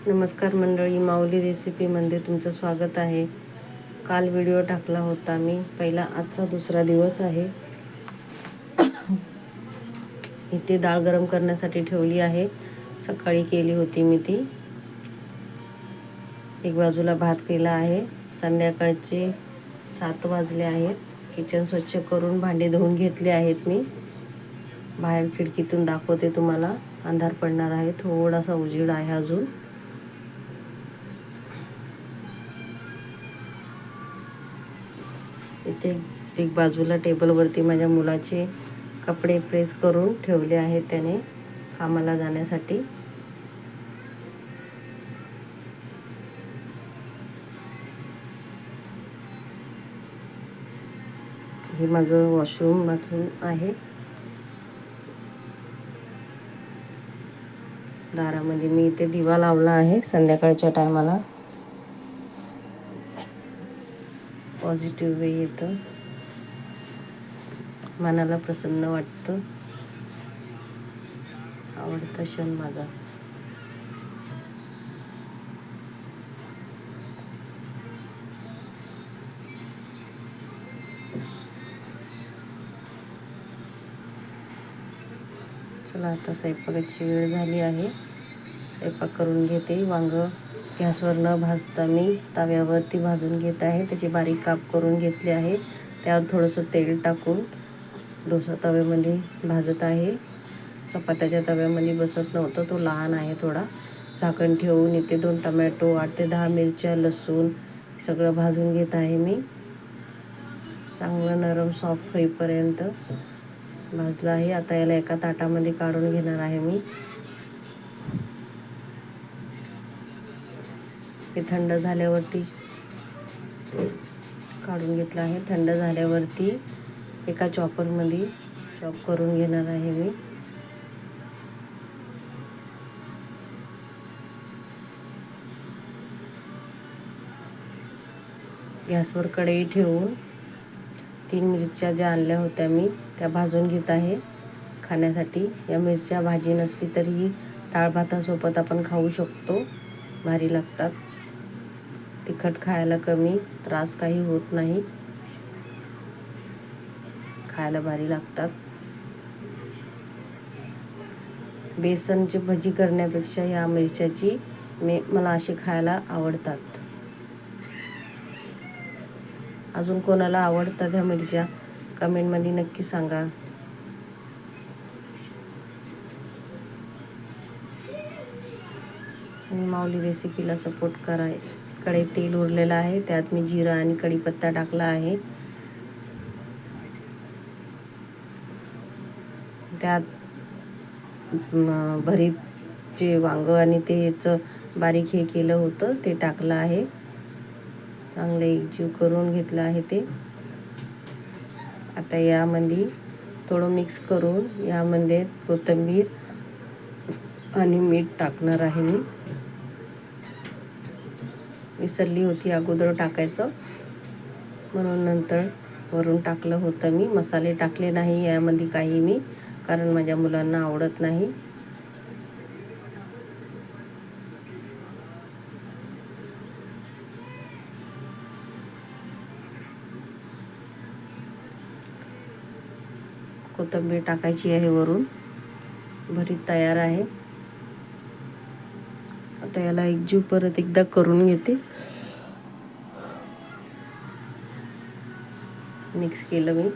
नमस्कार मंडळी, माऊली रेसिपीमध्ये तुमचं स्वागत आहे. काल व्हिडिओ टाकला होता मी, पहिला. आजचा दुसरा दिवस आहे. इथे डाळ गरम करण्यासाठी ठेवली आहे. सकाळी केली होती मी ती. एक बाजूला भात केला आहे. संध्याकाळचे 7 वाजले आहेत. किचन स्वच्छ करून भांडे धुवून घेतले आहेत मी. बाहेर खिडकीतून दाखवते तुम्हाला. अंधार पडणार आहे, थोडासा उजेड आहे अजून. इथे एक बाजूला टेबलवरती माझ्या मुलाचे कपडे प्रेस करून ठेवले आहेत त्याने कामाला जाण्यासाठी. हे माझं वॉशरूम बाथरूम आहे. दारामध्ये मी इथे दिवा लावला आहे संध्याकाळच्या टायमाला. पॉझिटिव्ह वे येतं, मनाला प्रसन्न वाटतं. आवडता क्षण माझा. चला, आता स्वयंपाकाची वेळ झाली आहे. स्वयंपाक करून घेते. वांग गॅसवर न भाजता मी तव्यावरती भाजून घेत आहे. त्याचे बारीक काप करून घेतले आहे. त्यावर थोडंसं तेल टाकून डोसा तव्यामध्ये भाजत आहे. चपात्याच्या तव्यामध्ये बसत नव्हतं, तो लहान आहे थोडा. झाकण ठेवून इथे 2 टमॅटो, 8 ते 10 मिरच्या, लसूण सगळं भाजून घेत आहे मी. चांगलं नरम सॉफ्ट होईपर्यंत भाजलं आहे. आता याला एका ताटामध्ये काढून घेणार आहे मी. हे थंड झाल्यावरती काढून घेतलं आहे. थंड झाल्यावरती एका चॉपरमध्ये चॉप करून घेणार आहे मी. गॅसवर कढई ठेवून 3 मिरच्या ज्या आणल्या होत्या मी त्या भाजून घेत आहे खाण्यासाठी. या मिरच्या भाजी नसली तरीही डाळ भातासोबत आपण खाऊ शकतो, भारी लागतात. तिखट खायला कमी, त्रास काही होत नाही, खायला भारी लागतात. बेसनची भजी करण्यापेक्षा या मिरच्याची मला अशी खायला आवडतात. अजून कोणाला आवडतात ह्या मिरच्या कमेंटमध्ये नक्की सांगा. आणि माऊली रेसिपीला सपोर्ट करा. कढईत तेल उरलेलं आहे, त्यात मी जिरा आणि कढीपत्ता टाकला आहे. त्यात भरीत जे वांग आणि तेचं बारीक हे केलं होतं ते टाकलं आहे. चांगलं एकजीव करून घेतलं आहे ते. आता यामध्ये थोडं मिक्स करून यामध्ये कोथिंबीर आणि मीठ टाकणार आहे मी. विसरली होती अगोदर टाकायचं, म्हणून नंतर वरून टाकलं होतं मी. मसाले टाकले नाही यामध्ये काही मी, कारण माझ्या मुलांना आवडत नाही. कोथिंबीर टाकायची आहे वरून. भरीत तयार आहे. आता याला एकजीव परत एकदा करून घेते. मिक्स केलं मी.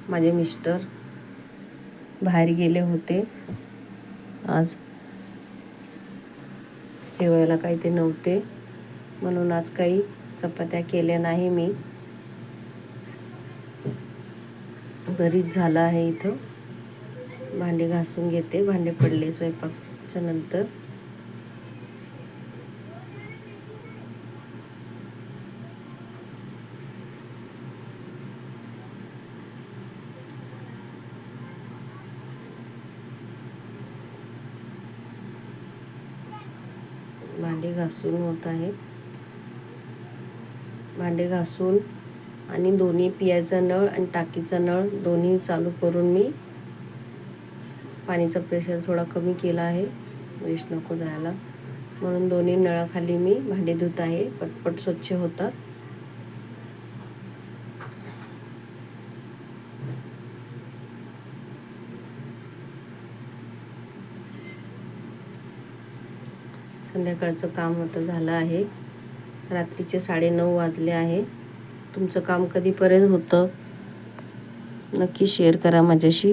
माझे मिस्टर बाहेर गेले होते आज, जेवायला काही ते नव्हते, म्हणून आज काही चपात्या केल्या नाही मी. बरीच झालं आहे. इथं भांडे घासून घेते. भांडे पडले स्वयंपाकच्या नंतर. भांडे घासून होत आहे. भांडे घासून आणि दोन्ही पियाचा नळ आणि टाकीचा नळ दोन्ही चालू करून मी पाणीचा प्रेशर थोडा कमी केला आहे वेस्ट नको जायला, म्हणून दोन्ही नळाखाली मी भांडी धुत आहे. पटपट स्वच्छ होतात. संध्याकाळचं काम आता झालं आहे. रात्रीचे 9:30 वाजले आहे. तुमचं काम कधीपर्यंत होतं नक्की शेअर करा माझ्याशी.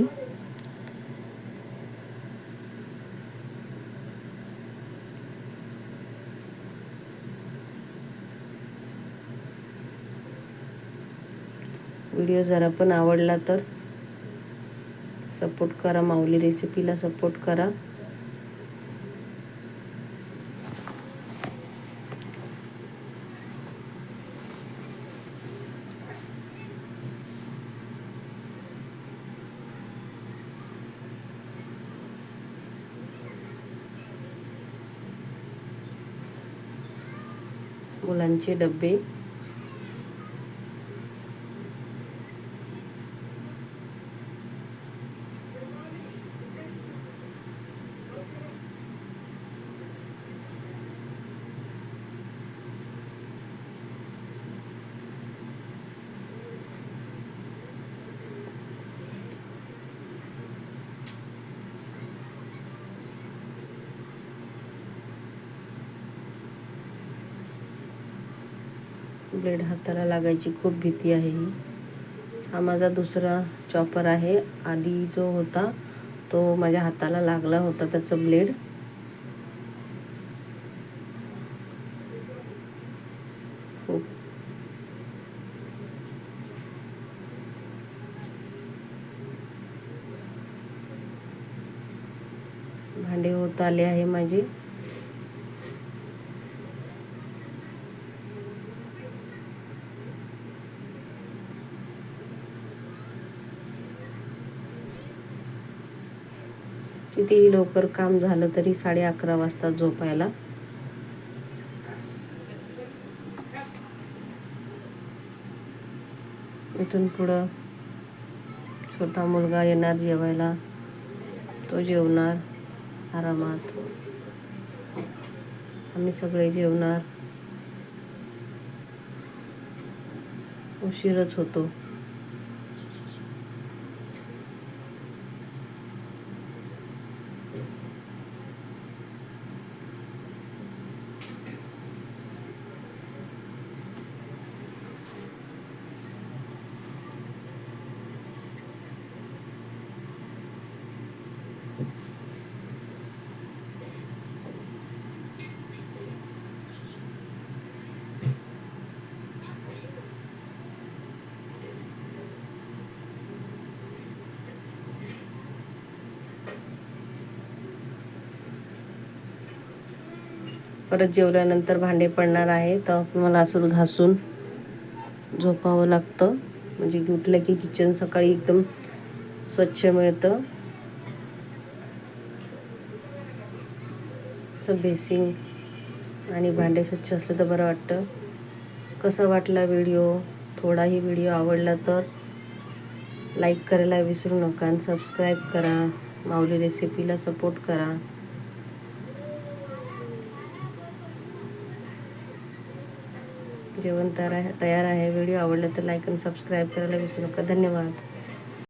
व्हिडिओ जरा पण आवडला तर सपोर्ट करा. माऊली रेसिपीला सपोर्ट करा. मुलांचे डबे, ब्लेड हाताला लागायची खूप भीती आहे ही. हा माझा दुसरा चॉपर आहे. आधी जो होता तो माझ्या हाताला लागला होता त्याचा ब्लेड. खूप भांडे होत आले आहे माझे. कितीही लवकर काम झालं तरी 11:30 वाजता झोपायला. इथून पुढं छोटा मुलगा येणार जेवायला, तो जेवणार आरामात, आम्ही सगळे जेवणार. उशीरच होतो. परत जेवल्यानंतर भांडे पडणार आहे, तर मला असंच घासून झोपावं लागतं. म्हणजे उठलं की किचन सकाळी एकदम स्वच्छ मिळतं. बेसिंग आणि भांडे स्वच्छ असलं तर बरं वाटतं. कसा वाटला व्हिडिओ? थोडाही व्हिडिओ आवडला तर लाईक करायला विसरू नका आणि सबस्क्राईब करा. माऊली रेसिपीला सपोर्ट करा. जेवण तयार आहे. व्हिडिओ आवडला तर लाईक आणि सबस्क्राईब करायला विसरू नका. धन्यवाद.